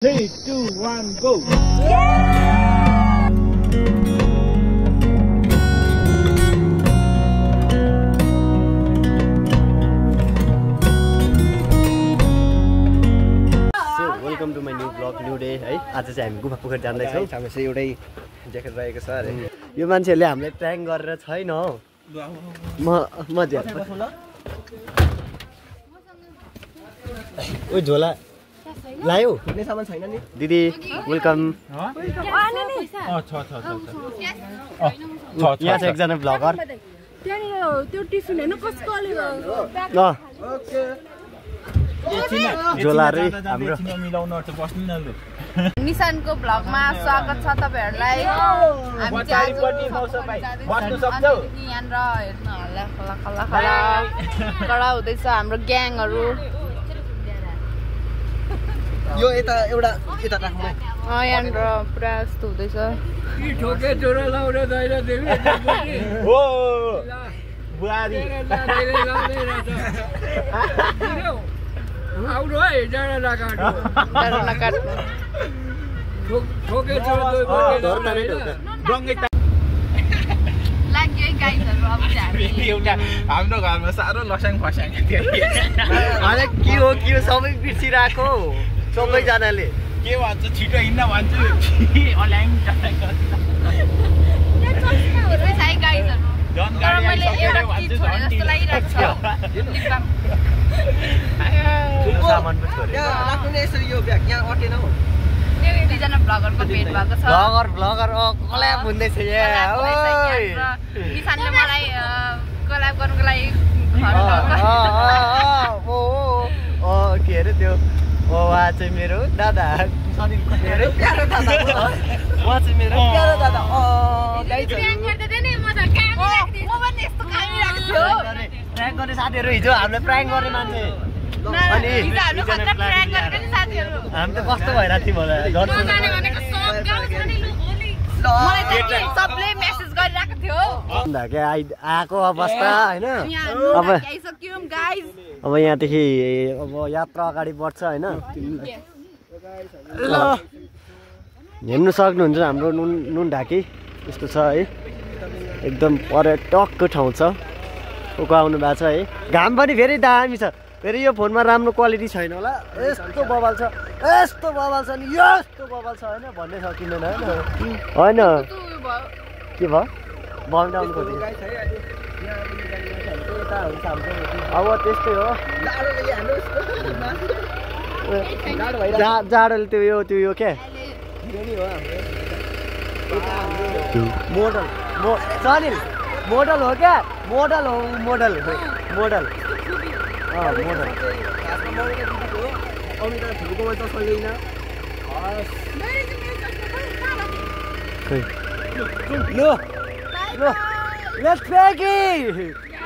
3, 2, 1, go! Welcome to my new blog new day है। आज चाहिँ हामी गुफा पोखरी जाँदैछौँ। हामी चाहिँ एउटै ज्याकेट रहेको छ अरे। यो मान्छेहरूले हामीलाई ट्र्याङ गरेर छैन हो। म ओ झोला लायो कुनै सामान छैन नि दिदी वेलकम। यहाँ छ एकजना ब्लगर। त्यो टिफिन हैन कसको झोलाहरू हाम्रो निशानको ब्लगमा स्वागत छ तपाईहरुलाई। हामी चाहिँ बस्नु सक्छौ यहाँहरु हेर्न होला खला खला खला कडा हुँदैछ हाम्रो ग्याङहरु। यो यता एउटा यता राख्नु यहाँहरु पुरा यस्तो हुँदैछ। ठोके जोरा लाउरे दाइरा देवी हो बुहारी आउनु है जाडा लगाडो ठोके जोरा लाग्यो गाइजहरु। अब चाहिँ एउटा हाम्रो घरमा सारो लसाङ फसाङ थियो। अरे के हो सबै बिर्सिरहेको सबैजनाले के भन्छ छिटो हिँड्न भन्छु अल्याङ चाहिँ गाइजहरु तर मैले एउटा चीज छोडे जस्तो लागिरहेको छ। सामान पनि छोड्यो। राख्नु नि यसरी यो ब्याग यहाँ अटेन हौ। त्यो दुईजना ब्लगरको भेट भएको छ। ब्लगर कल्याप हुँदैछ यहाँ। निशानले मलाई कल्याप गर्नुको लागि के अरे त्यो उहाँ चाहिँ मेरो दादा। मेरो प्यारो दादा। उहाँ चाहिँ मेरो प्यारो दादा। प्र्याङ्क गर्ने साथीहरू हिजो हामीलाई प्र्याङ्क गर्ने मान्छे अनि हामी त कस्तो भइरहेको थियौँ होला। सबले मेसेज गरिरहेको थियो आएको अवस्था होइन। अब यहाँदेखि अब यात्रा अगाडि बढ्छ होइन। ल हेर्नु सक्नुहुन्छ हाम्रो नुन ढाकी यस्तो छ है। एकदम पर्यटकको ठाउँ छ। को आउनु भएको छ है। घाम पनि फेरि दामी छ। फेरि यो फोनमा राम्रो क्वालिटी छैन होला। यस्तो बवाल छ यस्तो बवाल छ नि यस्तो बवाल छ होइन भन्नै सकिँदैन होइन। के भयो बम डाउन खोज्यो अब त्यस्तै हो। जाडोले त्यो यो क्या मोडल सनिल मोडल हो क्या मोडल हो मोडल मोडल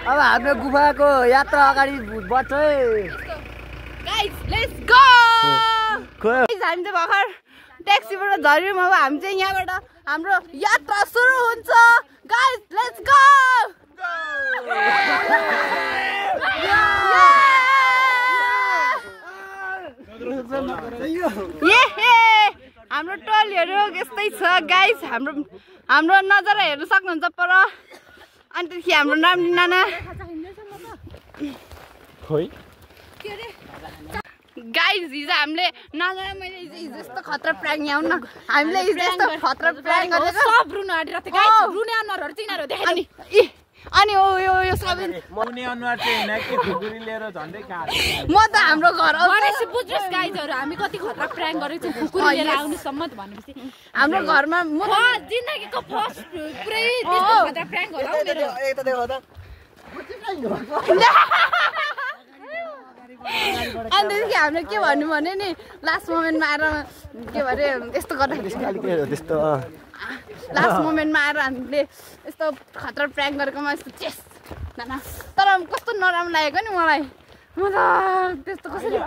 अब हाम्रो गुफाको यात्रा अगाडि बढ्छ है। हामी चाहिँ भर्खर ट्याक्सीबाट झर्यौँ। अब हामी चाहिँ यहाँबाट हाम्रो यात्रा सुरु हुन्छ। Guys let's go. हाम्रो टोलीहरू यस्तै छ गाइस। हाम्रो नजारा हेर्न सक्नुहुन्छ पर। अनि त्यसपछि हाम्रो नाम्नी नाना गाइस हिजो हामीले नजारा मैले हिजो यस्तो खतरा प्र्याङ्क यहाँ न हामीले हिजो यस्तो खतरा प्र्याङ्क गरेर सब रुन आँटिरहेको थियो गाइस। रुने अनुहारहरू चिनाहरू देखाइ अनि यो सबै मुनि अनुहार चाहिँ हैन कि खुकुरी लिएर झन्डै काट। म त हाम्रो घर भनेपछि बुझ्नुस् गाइजहरु हामी कति खतरा प्र्याङ्क गरेको छौं। खुकुरी लिएर आउनु सम्मत भनेपछि हाम्रो घरमा म जिन्दगीको फर्स्ट पुरै त्यस्तो खतरा प्र्याङ्क हो मेरो। यता देखो त अनि त्यसपछि हामीले के भन्नु भने नि लास्ट मोमेन्टमा आएर के भरे यस्तो गर्दाखेरि त्यस्तो लास्ट मोमेन्टमा आएर हामीले यस्तो खतरा प्र्याङ्क गरेकोमा यस्तो चेस नाना तर कस्तो नराम्रो लागेको नि मलाई। म त त्यस्तो कसरी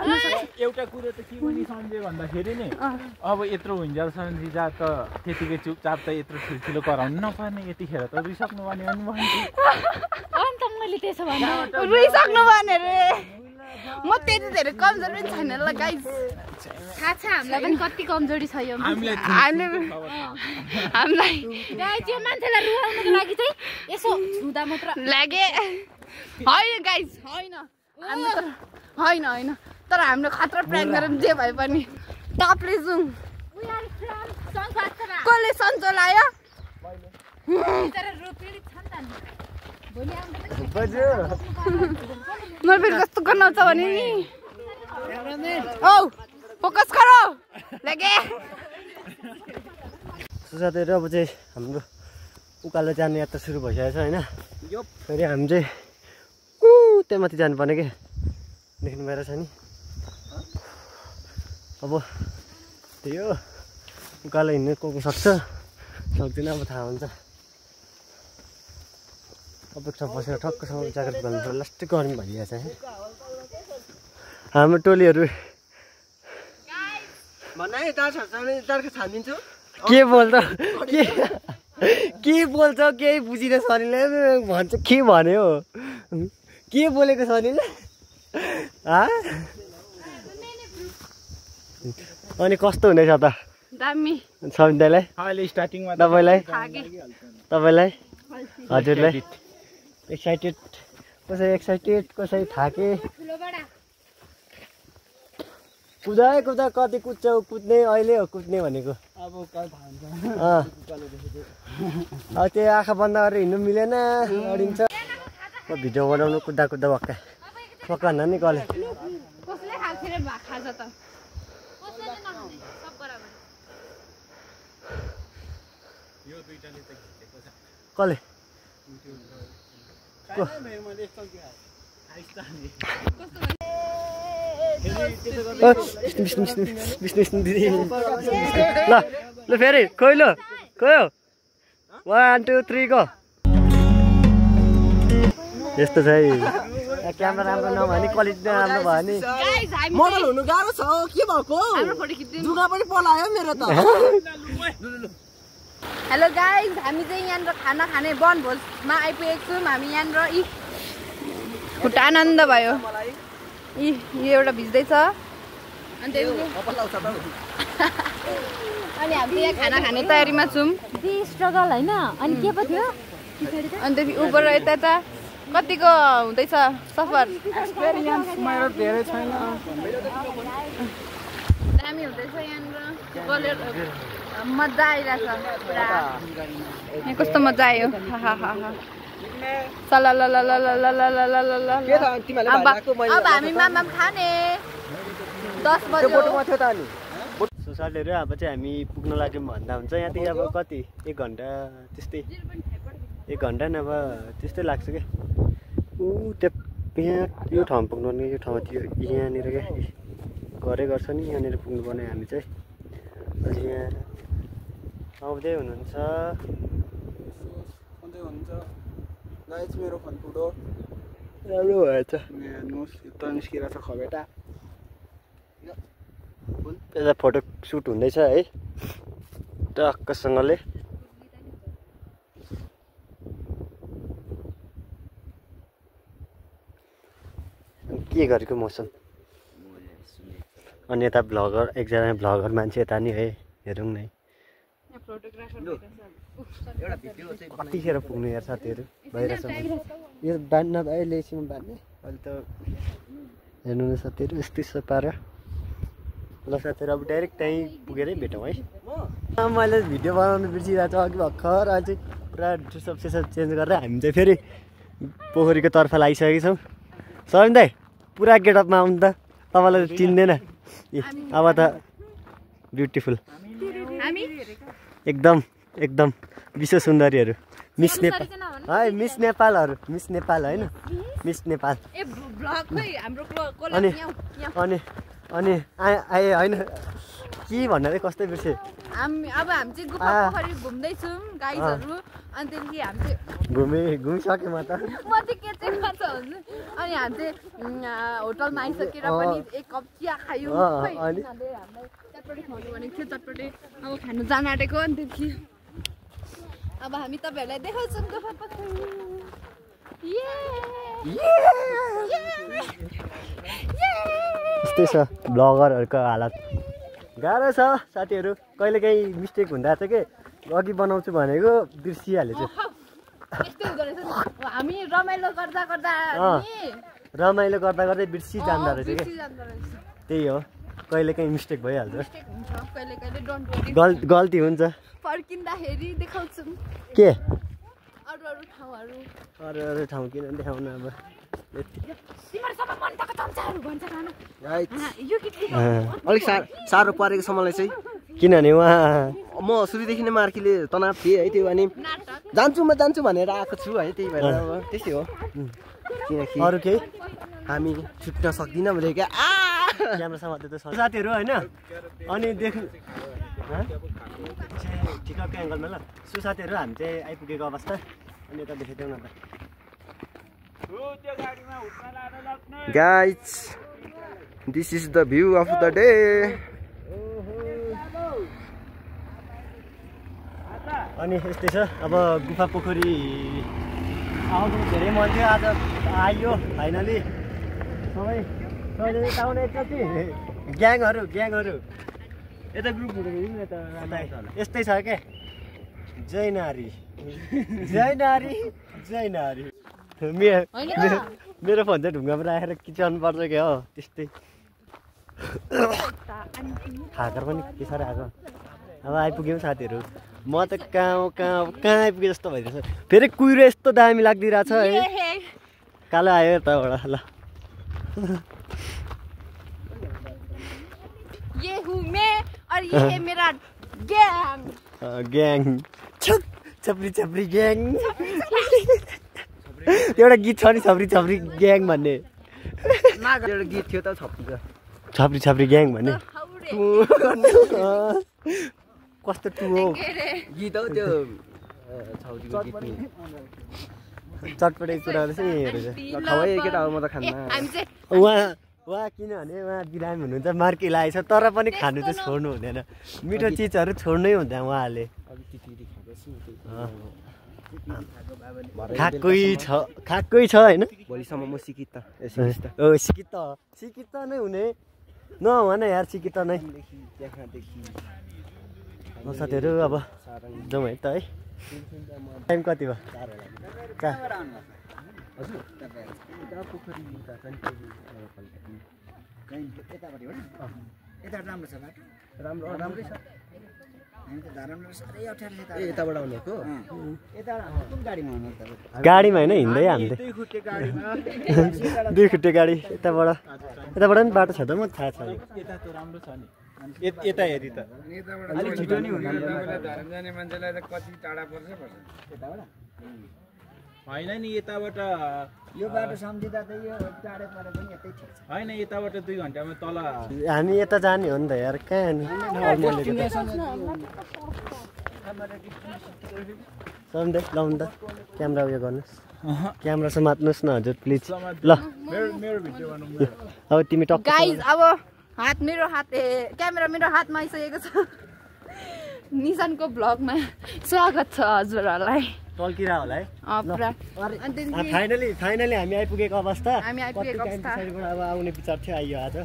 एउटा कुरो त के पनि सम्झे भन्दाखेरि नि अब यत्रो हुन्जेलसम्म रिजा त त्यतिकै चुपचाप त यत्रो ठुल्ठुलो कराउनु नपर्ने। यतिखेर त रुइसक्नु पर्ने अनि भन्छु अनि त मैले त्यसो भने रुइसक्नु पर्ने रे। म त्यति धेरै कमजोर पनि छैन ल गाइस थाहा छ हामीलाई पनि कति कमजोरी छ यो हामीलाई गाइस यो मान्छेलाई रुवाउनको लागि चाहिँ यसो छुदा मात्र लागे होइन गाइस होइन तर हाम्रो खतरा प्र्याङ्क गरौँ जे भए पनि टपले जाउँ कसले सन्चो लायो मैले फेरि कस्तो गर्न आउँछ भने नि औ फोकस गरो लागे साथीहरू अब चाहिँ हाम्रो उकालो जाने यात्रा सुरु भइसकेको छ होइन फेरि हामी चाहिँ त्यहाँ माथि जानुपर्ने क्या देख्नु भएर छ नि अब त्यही हो उकालो हिँड्नु को सक्छ सक्दैन अब थाहा हुन्छ अपेक्षा बसेर ठक्कसँग ज्याकेट भन्नु लास्टै गर्मी भइरहेछ है हाम्रो टोलीहरू के बोल्छ के बोल्छ केही बुझिन शरीरले भन्छ के भन्यो के बोलेको शरीरले अनि कस्तो हुँदैछ त दामी समितालाई अहिले स्टार्टिङमा तपाईँलाई हजुरलाई एक्साइटेड कसै थाके कुदा कति कुद्छौ कुद्ने अहिले हो कुद्ने भनेको अब त्यो आँखा बन्द गरेर हिँड्नु मिलेन अडिन्छ भिडियो बनाउनु कुद्दा भक्का पकाउन नि कसले कसले विष्णु दिदी ल फेरि खोइलो गयो 1 2 3 गो यस्तो छ है क्यामेरा राम्रो नभए क्वालिटी राम्रो भयो नि मोडल हुनु गाह्रो छ के भएको जुगा पनि पलायो मेरो त हेलो गाइज हामी चाहिँ यहाँनिर खाना खाने वनभोजमा आइपुगेको छौँ हामी यहाँनिर खुट्टा आनन्द भयो यो एउटा भिज्दैछ अनि हामी यहाँ खाना खाने तयारीमा छौँ स्ट्रगल होइन अनि के पो थियो अन्त ऊपर यता कतिको हुँदैछ सफर मेरो धेरै छैन दामी हुँदैछ यहाँनिर मजा आइरहेछ पुरा यहाँ कस्तो मजा आयो अब हामी माम खाने 10 बज्यो साथीहरू अब चाहिँ हामी पुग्न लाग्यौँ भन्दा हुन्छ यहाँदेखि अब कति 1 घन्टा त्यस्तै 1 घन्टा नभए त्यस्तै लाग्छ क्या त्यहाँ यो ठाउँमा पुग्नुपर्ने यो ठाउँमा थियो यहाँनिर क्या घरै गर्छ नि यहाँनिर पुग्नुपर्ने हामी चाहिँ अहिले यहाँ आउँदै हुनुहुन्छ गाइस मेरो फोन फुटो राम्रो भएछ हेर्नुहोस् यता निस्किरहेछ खबेटा यता फोटो सुट हुँदैछ है टक्कसँगले के गरेको मौसम अनि यता भ्लगर एकजना भ्लगर मान्छे यता नि है हेरौँ न कतिखेर पुग्नु यार साथीहरू भइरहेछ यो बाँध्न त अहिले एकछिन बाँध्ने अहिले त हेर्नु न साथीहरू यस्तै पारा ल साथीहरू अब डाइरेक्ट त्यहीँ पुगेरै भेटौँ है मैले भिडियो बनाउनु बिर्सिरहेको छु अघि भर्खर अहिले चाहिँ पुरा ड्रेसअप सेसअप चेन्ज गरेर हामी चाहिँ फेरि पोखरीको तर्फ लागिसकेको छौँ सर दाइ पुरा गेटअपमा आउनु त तपाईँलाई चिन्दैन अब त ब्युटिफुल एकदम विश्व सुन्दरीहरू मिस नेपाल है मिस नेपालहरू मिस नेपाल होइन मिस नेपाल अनि आए होइन के भन्दा चाहिँ कस्तै बिर्से अब हामी चाहिँ गुफा पोखरी घुम्दैछौँ गाइजहरू अनि त्यहाँदेखि हामी चाहिँ घुमिसकेँ म त के चाहिँ गर्छ भन्नु अनि हामी चाहिँ होटलमा आइसकेर पनि 1 कप चिया खायौँ हामीलाई चटपटे खुवाउनु भनेको थियो चटपटे अब खानु जान आँटेको अनि त्यहाँदेखि अब हामी तपाईँहरूलाई देखाउँछौँ गुफा पोखरी यस्तै छ ब्लगरहरूको हालत गाह्रो छ साथीहरू कहिलेकाहीँ मिस्टेक हुँदा चाहिँ के अघि बनाउँछु भनेको बिर्सिहालेछु हामी रमाइलो गर्दा गर्दा रमाइलो गर्दा गर्दै बिर्सि जाँदो रहेछ कि त्यही हो कहिलेकाहीँ मिस्टेक भइहाल्छ गल्ती हुन्छ फर्किँदाखेरि देखाउँछु के अरू ठाउँ किन देखाउनु अब अलिक साह्रो परेको छ मलाई चाहिँ किनभने उहाँ म सुरुदेखि नै मार्कीले तनाव थिएँ है त्यो अनि जान्छु म जान्छु भनेर आएको छु है त्यही भएर अब त्यस्तै हो किनकि अरू केही हामी छुट्न सक्दिनँ भने क्या क्यामेरा समातेर त साथीहरू होइन अनि देख्नु ठिकको एङ्गलमा ल सु साथीहरू हामी चाहिँ आइपुगेको अवस्था अनि यता देखाइदेऊ न त guys this is the view of the day अनि यस्तै छ अब गुफा पोखरी आउनु धेरै मन थियो आज आइयो फाइनली सबै यता आउने एकचोटि ग्याङहरू यता ग्रुपहरू यता यस्तै छ क्या जय नारी मेरो फोन चाहिँ ढुङ्गामा राखेर खिचाउनु पर्छ क्या हो त्यस्तै खाकर पनि के साह्रो आएको अब आइपुग्यौँ साथीहरू म त कहाँ आइपुगेँ जस्तो भइरहेछ फेरि कुहिरो यस्तो दामी लाग्दिरहेछ है कालो आयो यताबाट ल ये हूँ मैं और ये है मेरा ग्याङ छप्री ग्याङ एउटा गीत छ नि छप्री ग्याङ भन्ने एउटा गीत थियो त छप्री ग्याङ भन्ने कस्तो टु हो गीत हो त्यो चटपटे कुरा चाहिँ खवाइ केटा हो म त खान्न उहाँ किनभने उहाँ बिरामी हुनुहुन्छ मार्की लागेको छ तर पनि खानु चाहिँ छोड्नु हुँदैन मिठो चिजहरू छोड्नै हुँदैन उहाँले खाएकै छ होइन भोलिसम्म म सिकित नै हुने नभन यार सिकित नै साथीहरू अब जाउँ है त है टाइम कति भयो गाडीमा होइन हिँड्दै हामीले दुई खुट्टे गाडी यताबाट पनि बाटो छ त म थाहा छ यता हेरी त अलिक छिटो नि होइन नि यताबाट यो बाटो सम्झिँदा त यो टाढै परे पनि यतै ठिक छ होइन यताबाट 2 घन्टामा तल हामी यता जाने हो नि त यार कहाँ नि सम्झे लाउनु त क्यामेरा उयो गर्नुहोस् क्यामेरा समात्नुहोस् न हजुर प्लिज ल मेरो भिडियो बनाउनु अब तिमी टक्क गाइज अब क्यामेरा मेरो हातमा आइसकेको छ निशानको ब्लगमा स्वागत छ हजुरहरूलाई टल्किरा होला है पुरा फाइनली हामी आइपुगेको अवस्था अब आउने विचार थियो आइयो आज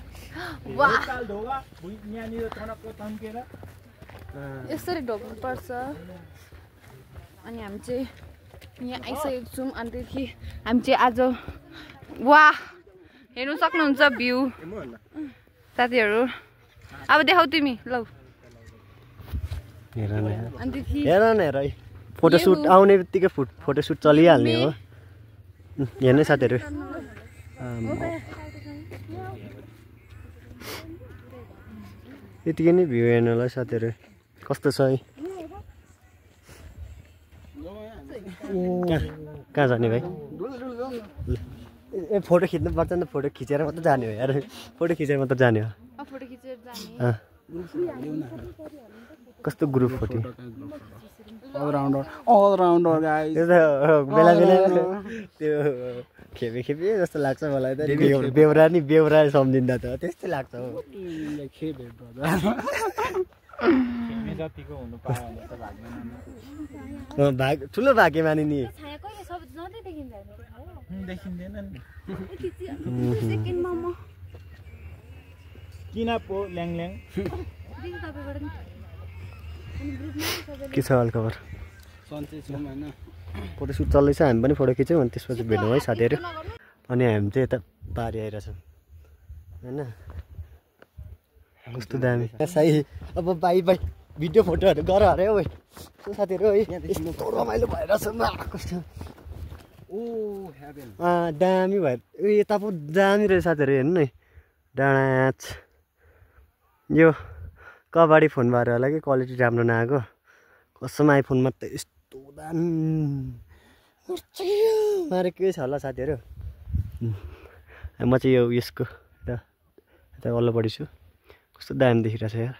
यसरी ढोक्नु पर्छ अनि हामी चाहिँ यहाँ आइसकेको छौँ अनि त्यहाँदेखि हामी चाहिँ आज वाह हेर्नु सक्नुहुन्छ भ्यू साथीहरू अब देखाउ तिमी लौ हेर न हेर फोटोसुट आउने बित्तिकै फोटोसुट चलिहाल्ने हो हेर्नु साथीहरू यतिकै नै भ्यू हेर्नुलाई साथीहरू कस्तो छ है कहाँ जाने भाइ ए फोटो खिच्नु पर्छ नि फोटो खिचेर मात्रै जाने हो यार फोटो खिचेर मात्रै जाने हो कस्तो ग्रुप फोटो अलराउन्डर गाइस बेला त्यो खेपे जस्तो लाग्छ मलाई त बेउरा सम्झिँदा त त्यस्तै लाग्छ हो ठुलो भाग्य मानि नि देखिँदैन नि सेकेन्डमा म किन पो ल्याङ के छ हालखबर फोटोसुट चल्दैछ हामी पनि फोटो खिच्यौँ अनि त्यसपछि भेट्यौँ है साथीहरू अनि हामी चाहिँ यता पारी आइरहेछौँ होइन कस्तो दामी साई अब बाई भिडियो फोटोहरू गर अरे हौ साथीहरू है यस्तो रमाइलो भइरहेछ कस्तो दामी भयो यता पो दामी रहेछ साथीहरू हेर्नु न डाँच यो कबाडी फोन भएर होला कि क्वालिटी राम्रो नआएको कसम आइफोनमा त यस्तो मारेको के छ होला साथीहरू म चाहिँ यो यसको यता वल्लोपट्टि छु कस्तो दामी देखिरहेछ यार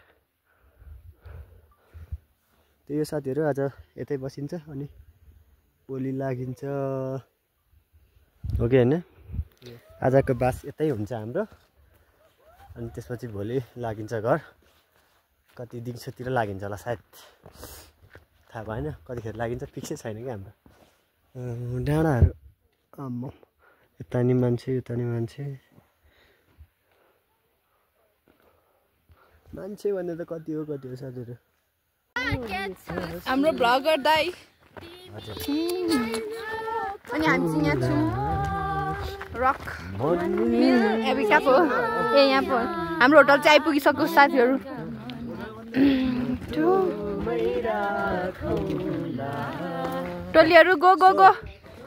त्यही हो साथीहरू आज यतै बसिन्छ अनि भोलि लागिन्छ हो कि होइन आजको बास यतै हुन्छ हाम्रो अनि त्यसपछि भोलि लागिन्छ घर कति दिनसतिर लागिन्छ होला सायद थाहा भएन कतिखेर लागिन्छ फिक्सै छैन कि हाम्रो डाँडाहरू आम्म यता नि मान्छे उता नि मान्छे भने त कति हो साथीहरू हाम्रो भ्लगर दाइ अनि हामी चाहिँ यहाँ छौँ रक मिल एबिका पो यहाँ पो हाम्रो होटल चाहिँ आइपुगिसक्यो साथीहरू टोलीहरू गो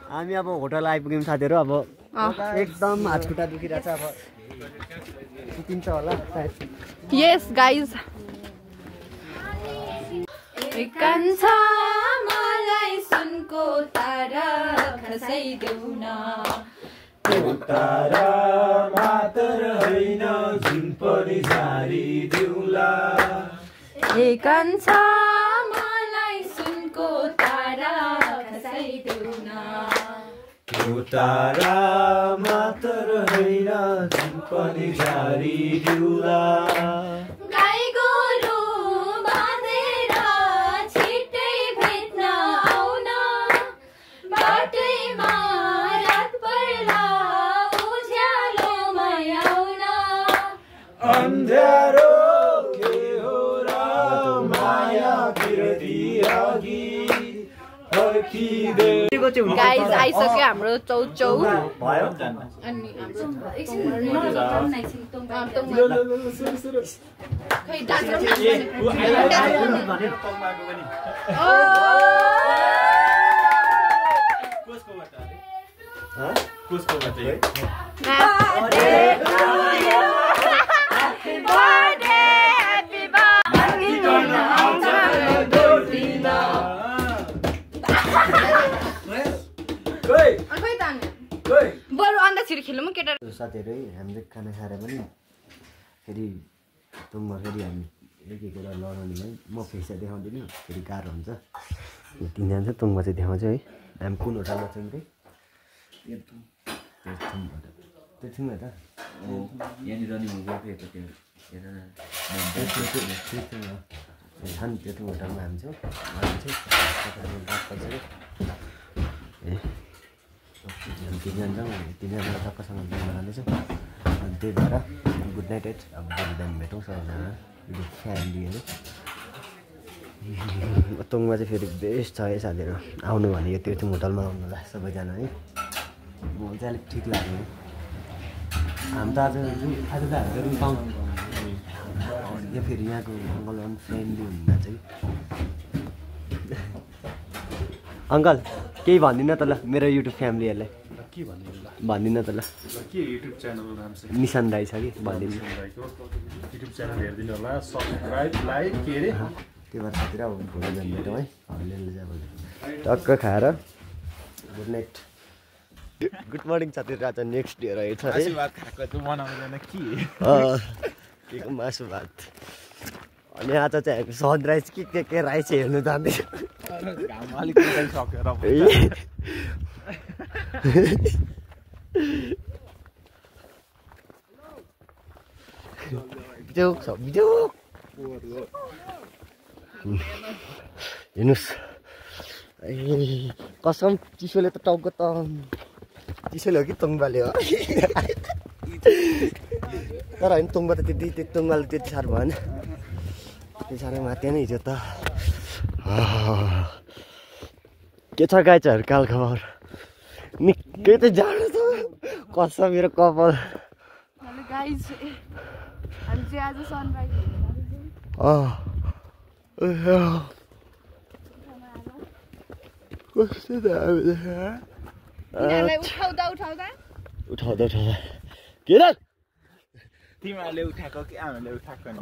हामी अब होटल आइपुग्यौँ साथीहरू अब एकदम हात खुट्टा दुखिरहेछ अब सुतिन्छ होला सायद यस गाइज कान्छ मलाई सुनको तारा खसाइदेऊ न तारा मात्र होइन जुन पनि झारिदेऊला कान्छ मलाई सुनको तारा खसाइदेऊ न तारा मात्र होइन जुन पनि झारिदेऊला अन्ध्यारो के हो र माया बिरती अघि फर्किदे गाइज आइसक्यो हाम्रो चौचौ भयो अनि बरु अन्ताक्षरी खेल्नु केटा साथीहरू है हामीले खाना खाएर पनि फेरि तुङमा फेरि हामी एक कुरा लडाउने है म फेसा देखाउँदिनँ फेरि गाह्रो हुन्छ तिनजना चाहिँ तुङमा चाहिँ देखाउँछु है हामी कुन होटलमा छौँ कि त्यो थियौँ त यहाँनिर नि छन् त्यो ठुलो होटलमा हामी छौँ तिनजना जाउँ तिनजना टक्कसँग बिहान जाँदैछौँ अनि त्यही भएर गुड नाइट एट अब भोलि बिहान भेटौँ सबैजना फ्यामिलीहरू तोङमा चाहिँ फेरि बेस्ट छ है साथीहरू आउनु भनेको त्यो चाहिँ होटलमा आउनुलाई सबैजना है मलाई चाहिँ अलिक ठिक लाग्यो हामी त आज त हामीले रुम पाउँ यो फेरि यहाँको अङ्कल पनि फ्रेन्डली हुनुहुन्छ चाहिँ अङ्कल केही भन्दिनँ त ल मेरो युट्युब फ्यामिलीहरूलाई के भन्नु भन्दिनँ त ल के युट्युब च्यानलको नाम चाहिँ निशान राई छ कि भनिदिनु युट्युब च्यानल हेरिदिनु होला सब्सक्राइब लाइक के अरे त्यो भएर साथीहरू अब भोलि बिहान भेटौँ है हल्लिएले चाहिँ अब टक्क खाएर गुड नाइट गुड मर्निङ साथीहरू आज नेक्स्ट डे रहेछ है खाएको त्यो बनाउँदैन के मासु भात अनि आज चाहिँ हामी सनराइज के राइस हेर्नु जाँदैछ घाम अलिक सकेर हेर्नुहोस् कसम चिसोले त टाउको त किसेल हो कि तुङबाले हो तर होइन तुङबा त त्यति तुङबाले त्यति साह्रो भएन त्यति साह्रो माथि नै हिजो त के छ गाइजहरू काल खबर निकै त जाडो छ कस मेरो कपाल गाइज हामी चाहिँ आज सनराइज कस्तो उठाउँदा के तिमीहरूले उठाएको कि हामीले उठाएको नि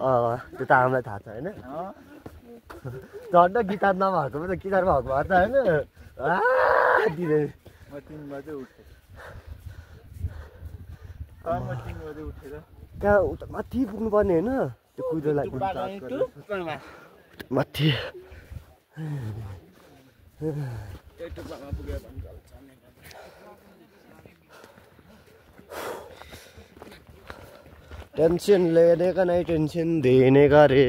त्यो त हामीलाई थाहा छ होइन झन्डा गिटार नभएको त गिटार भएको भए त होइन दिँदै म 3 बजे उठेँ म 3 बजे उठेर त्यहाँ उता माथि पुग्नुपर्ने होइन त्यो कुदो लागि माथि टेंशन लेने का नहीं टेंशन देने का रे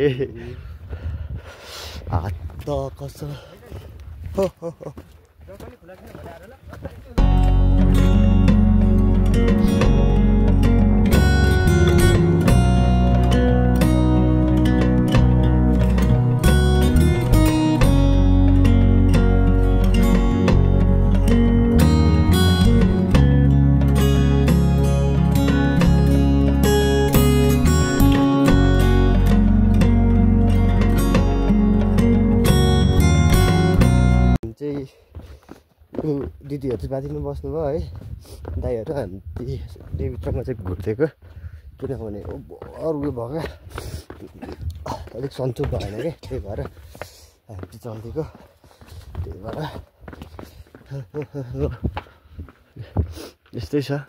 आता कसं हो दिदीहरू चाहिँ बाँधिनु बस्नुभयो है दाइहरू हामी देवीभित्रमा चाहिँ घुर्दिएको किनभने अरू उयो भयो क्या अलिक सन्चो भएन क्या त्यही भएर हामी चाहिँ चल्दिएको त्यही भएर यस्तै छ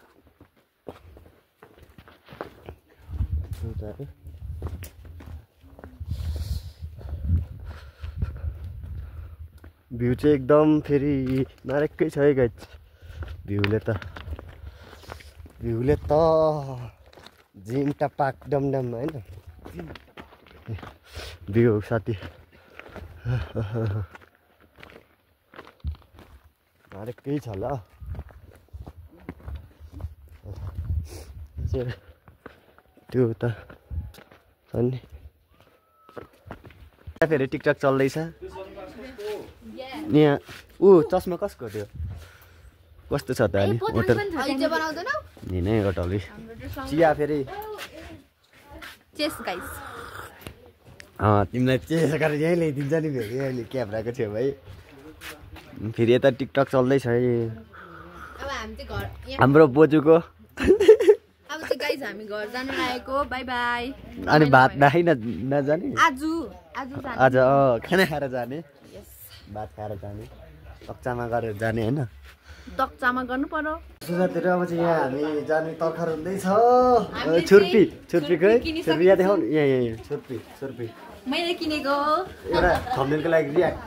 भ्यू चाहिँ एकदम फेरि मारेकै छ है गाइज भ्यूले त जिम्टा पाक डमडममा होइन भ्यू साथी मारेकै छ ल त्यो त छ नि फेरि टिकटक चल्दैछ यहाँ चस्मा कसको थियो कस्तो छ त अलि होटल नि नै होटल चिया फेरि तिमीलाई चेस गरेर यहीँ ल्याइदिन्छ नि फेरि अहिले क्यामेराको थियो भाइ फेरि यता टिकटक चल्दैछ है हाम्रो बोजूको हामी घर जान लागेको बाई बाई अनि भात नखाइ नजाने आज खाना खाएर जाने भात खाएर जाने तक्चामा गरेर जाने होइन तक्चामा गर्नु पर्यो सुजातिर अब चाहिँ यहाँ हामी जाने तर्खर हुँदैछ छुर्पी यहाँ देखाउनु यहाँ छुर्पी मैले किनेको एउटा थम्बनेलको लागि रियाक्ट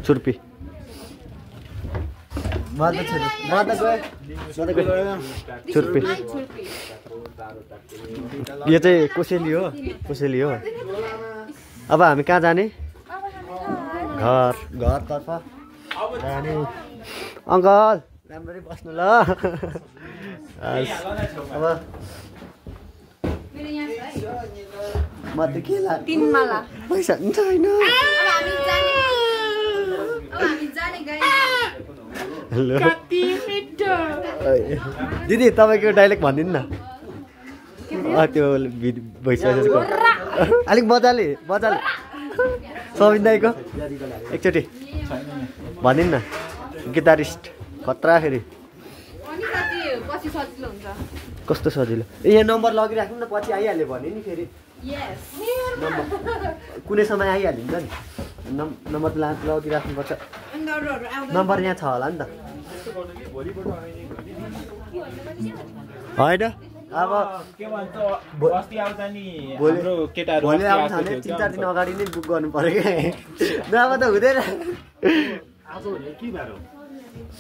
छुर्पी छुर्पी यो चाहिँ कोसेली हो अब हामी कहाँ जाने घरतर्फ जाने अङ्कल राम्ररी बस्नु ल अब म त के पैसा पनि छैन हेलो दिदी तपाईँको डाइलेक्ट भनिदिनु न त्यो भइसकेको अलिक मजाले सबिन दाइको एकचोटि भनिदिनु न गिटारिस्ट खतरा फेरि कस्तो सजिलो यहाँ नम्बर लगिराख्नु न पछि आइहाल्यो भने नि फेरि नम्बर कुनै समय आइहालिन्छ नि नम्बर लगिराख्नुपर्छ नम्बर यहाँ छ होला नि त होइन अब अस्ति आउँछ नि हाम्रो केटाहरु भोलि आउँछ भने 3-4 दिन अगाडि नै बुक गर्नु पर्यो क्या नभए त हुँदैन आज के बार हो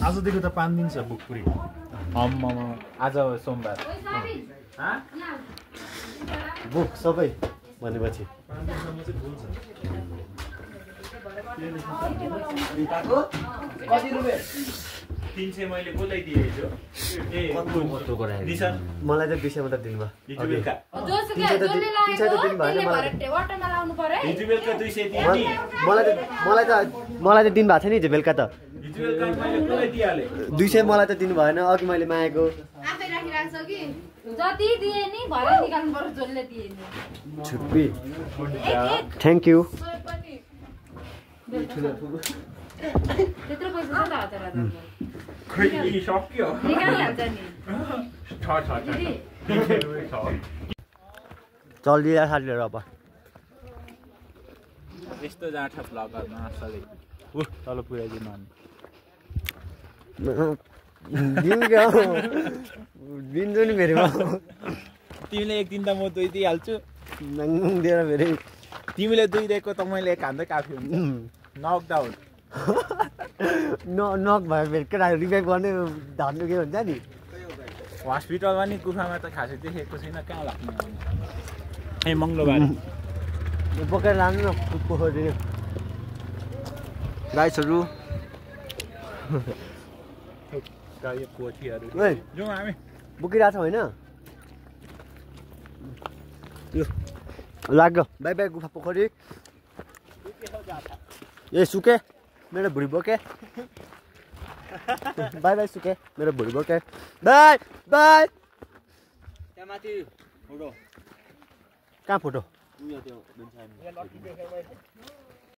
आजदेखि त 5 दिन छ बुक पुरै आज सोमबार बुक सबै भनेपछि कति रुपियाँ 300 मैले कसलाई दिएछु निसन मलाई त 200 मात्र दिनुभयो हिजो बेलुका जोसुकै जसले लागेको त्यसले भएर वाटरमा लाउनु पर्यो है हिजो बेलुका 200 दिए नि मलाई त दिनु भएको थियो नि हिजो बेलुका त हिजो बेलुका मैले कसलाई दिइहाले 200 मलाई त दिनु भएन अघि मैले मागेको आफै राखिराख्छ कि जति दिए नि भरे निकाल्नु पर्छ जसले दिए नि छुप्पी थ्याङ्क यू त्यत्रो पैसा छ त हजार खै यी सक्यो निकालिहाल्छ नि छ चलिरहेको साथीहरू अब यस्तो जान्छ भ्लगरमा असलै तल पुऱ्याइदिनु अनि दिन्छु नि फेरि तिमीले एक दिन त म दुई दिइहाल्छु दिएर फेरि तिमीले दुई दिएको त मैले एक हान्दै काफी हुन्छ नकडाउन नक भयो फेरि केटाहरू रिभाइभ गर्ने धन्नु के हुन्छ नि हस्पिटलमा नि गुफामा त खासै देखेको छैन कहाँ लाग्ने ए मङ्गलबार बोकेर लानु न पोखरी गाइसहरू यो कोठीहरू ओइ जाउँ हामी बोकिरहेको छ होइन यो लाग्यो बाई बाई गुफा पोखरी ए सुके मेरो भुँडी बोके बाई बाई सुके मेरो भुँडी बोके बाई बाई त्यहाँ माथि फोटो कहाँ फोटो